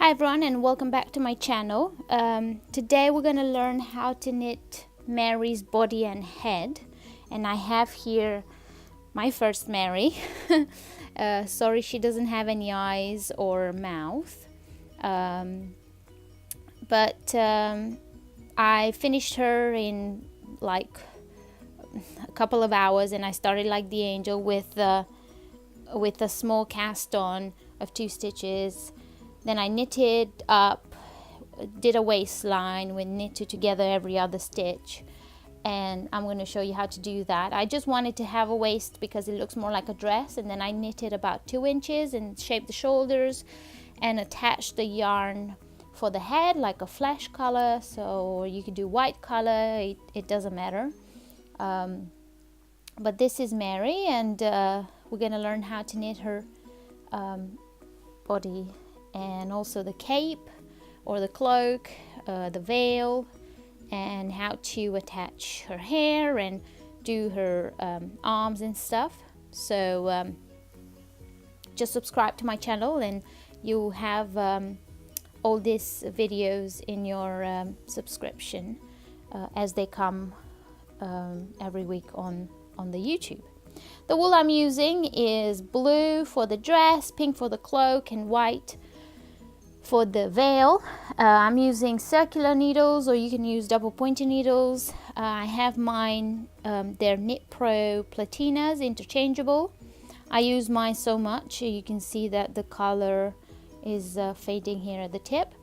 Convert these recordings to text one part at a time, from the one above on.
Hi everyone, and welcome back to my channel. Today we're going to learn how to knit Mary's body and head, and I have here my first Mary. Sorry she doesn't have any eyes or mouth, but I finished her in like a couple of hours, and I started like the angel with a small cast on of 2 stitches. Then I knitted up, did a waistline, we knitted together every other stitch, and I'm going to show you how to do that. I just wanted to have a waist because it looks more like a dress, and then I knitted about 2 inches and shaped the shoulders and attached the yarn for the head like a flesh color, so you could do white color, it doesn't matter. But this is Mary, and we're going to learn how to knit her body, and also the cape or the cloak, the veil, and how to attach her hair and do her arms and stuff. So just subscribe to my channel and you'll have all these videos in your subscription as they come every week on the YouTube. The wool I'm using is blue for the dress, pink for the cloak, and white for the veil. I'm using circular needles, or you can use double pointed needles. I have mine, they're Knit Pro Platinas, interchangeable. I use mine so much, you can see that the color is fading here at the tip.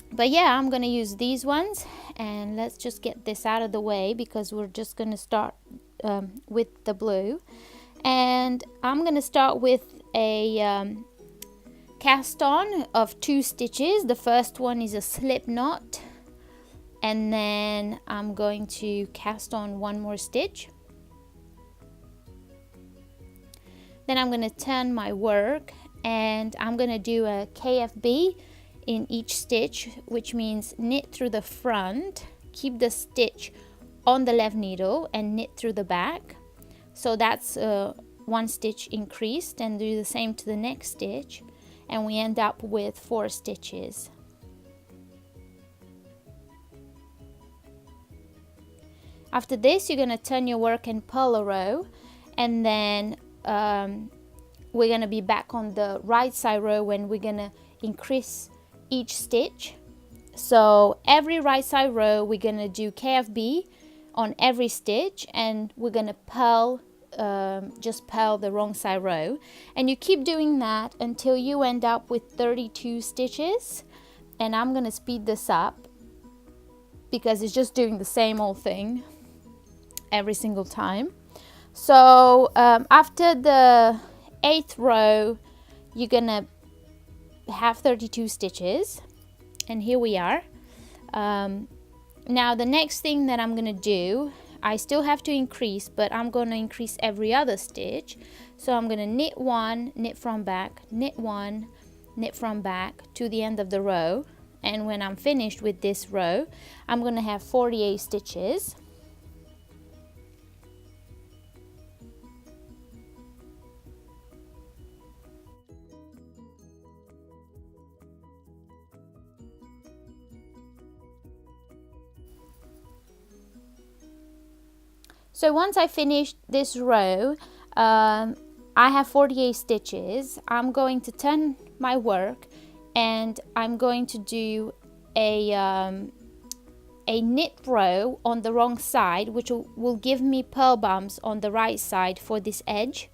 But yeah, I'm gonna use these ones, and let's just get this out of the way because we're just gonna start with the blue. And I'm gonna start with a cast on of 2 stitches. The first one is a slip knot, and then I'm going to cast on 1 more stitch. Then I'm going to turn my work, and I'm going to do a KFB in each stitch, which means knit through the front, keep the stitch on the left needle, and knit through the back. So that's 1 stitch increased, and do the same to the next stitch, and we end up with 4 stitches. After this, you're going to turn your work and purl a row, and then we're going to be back on the right side row when we're going to increase each stitch. So every right side row we're going to do KFB on every stitch, and we're going to purl, just purl the wrong side row, and you keep doing that until you end up with 32 stitches. And I'm going to speed this up because it's just doing the same old thing every single time. So after the 8th row you're gonna have 32 stitches, and here we are. Now the next thing that I'm gonna do, I still have to increase, but I'm gonna increase every other stitch. So I'm gonna knit 1, knit from back, knit 1, knit from back to the end of the row, and when I'm finished with this row I'm gonna have 48 stitches. So once I finish this row, I have 48 stitches. I'm going to turn my work, and I'm going to do a knit row on the wrong side, which will give me purl bumps on the right side for this edge.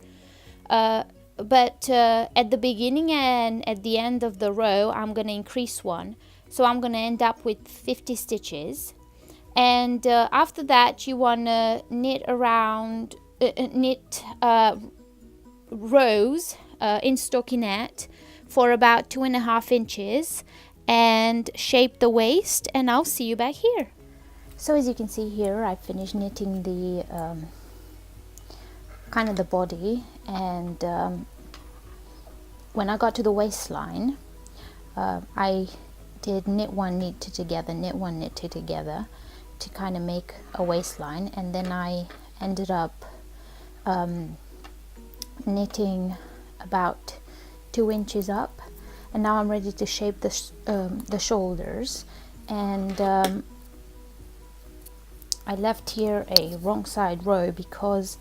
But at the beginning and at the end of the row, I'm going to increase 1. So I'm going to end up with 50 stitches. And after that you want to knit around rows in stockinette for about 2.5 inches and shape the waist, and I'll see you back here. So as you can see here, I finished knitting the kind of the body, and when I got to the waistline I did knit 1, knit 2 together, knit 1, knit 2 together to kind of make a waistline, and then I ended up knitting about 2 inches up, and now I'm ready to shape the shoulders. And I left here a wrong side row because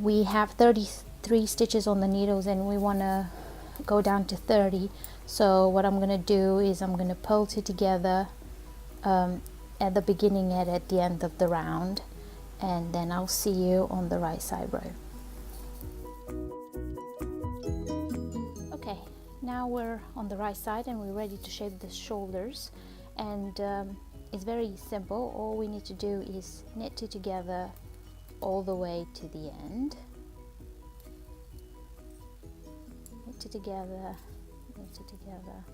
we have 33 stitches on the needles and we want to go down to 30. So what I'm going to do is I'm going to pull two together at the beginning and at the end of the round, and then I'll see you on the right side row. Okay, now we're on the right side and we're ready to shape the shoulders, and it's very simple. All we need to do is knit two together all the way to the end. Knit two together, knit two together.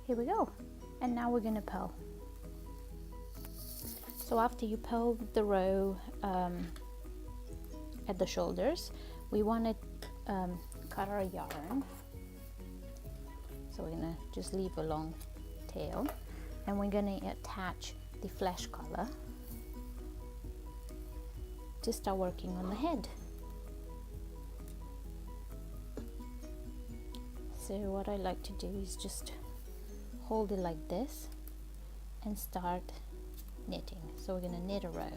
Here we go. And now we're going to purl. So after you purl the row at the shoulders, we want to cut our yarn. So we're going to just leave a long tail, and we're going to attach the flesh color to start working on the head. So what I like to do is just hold it like this and start knitting. So we're going to knit a row.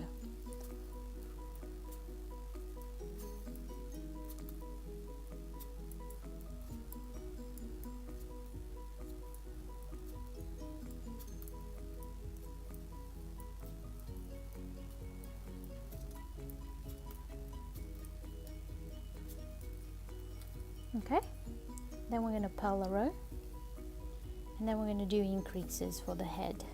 Okay, then we're going to purl a row, and then we're going to do increases for the head.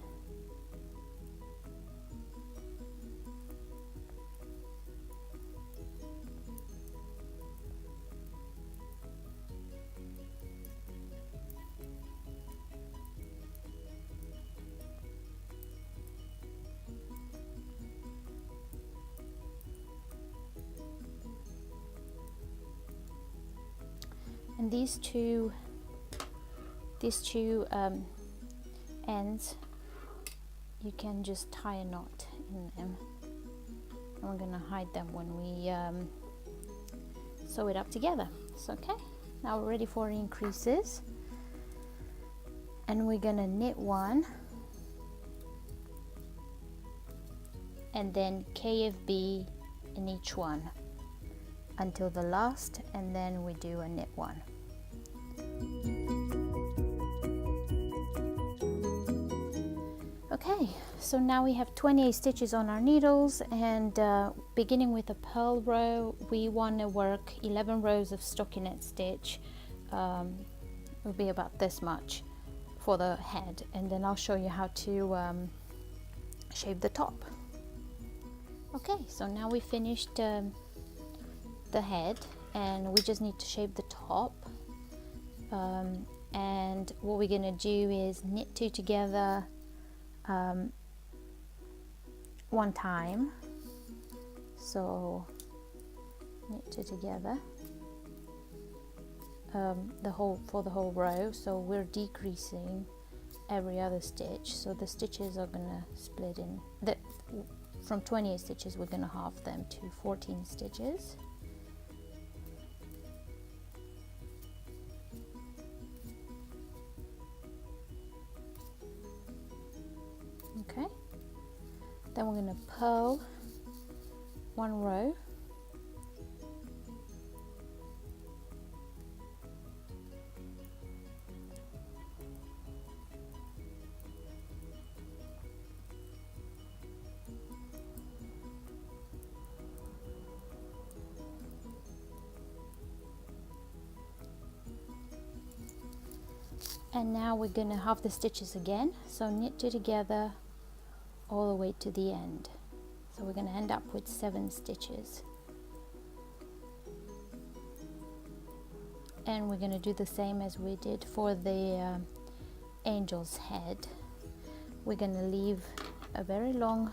And these two ends, you can just tie a knot in them, and we're going to hide them when we sew it up together. So okay, now we're ready for increases, and we're going to knit one and then KFB in each one until the last, and then we do a knit one. Okay, so now we have 28 stitches on our needles, and beginning with a purl row, we want to work 11 rows of stockinette stitch. Will be about this much for the head, and then I'll show you how to shape the top. Okay, so now we finished the head, and we just need to shape the top. And what we're gonna do is knit two together one time. So knit two together for the whole row. So we're decreasing every other stitch. So the stitches are gonna split in. From 28 stitches, we're gonna halve them to 14 stitches. Okay, then we're going to purl one row, and now we're going to halve the stitches again. So knit two together all the way to the end. So we're going to end up with 7 stitches. And we're going to do the same as we did for the angel's head. We're going to leave a very long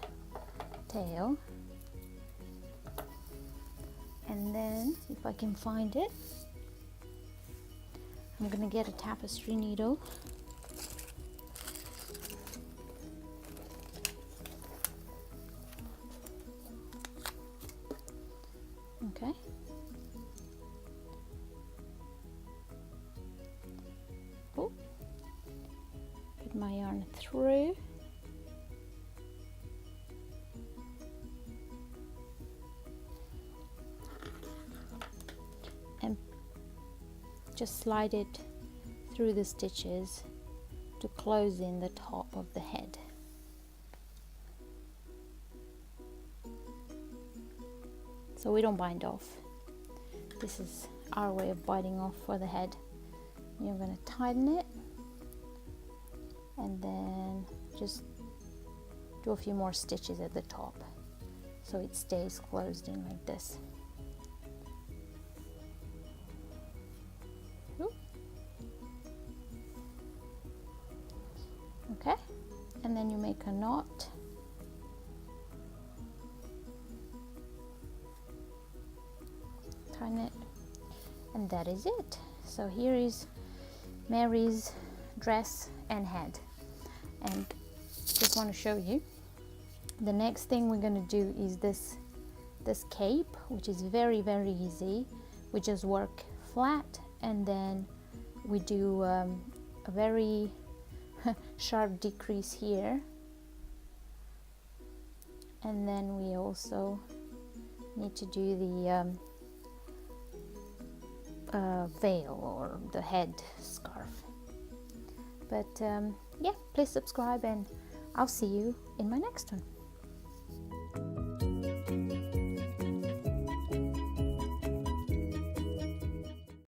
tail, and then if I can find it, I'm going to get a tapestry needle. Okay. Oh, put my yarn through. And just slide it through the stitches to close in the top of the head. So we don't bind off. This is our way of binding off for the head. You're going to tighten it and then just do a few more stitches at the top so it stays closed in like this. Okay, and then you make a knot. Tighten it, and that is it. So here is Mary's dress and head. And just want to show you, the next thing we're going to do is this cape, which is very, very easy. We just work flat, and then we do a very sharp decrease here, and then we also need to do the veil or the head scarf. But yeah, please subscribe, and I'll see you in my next one.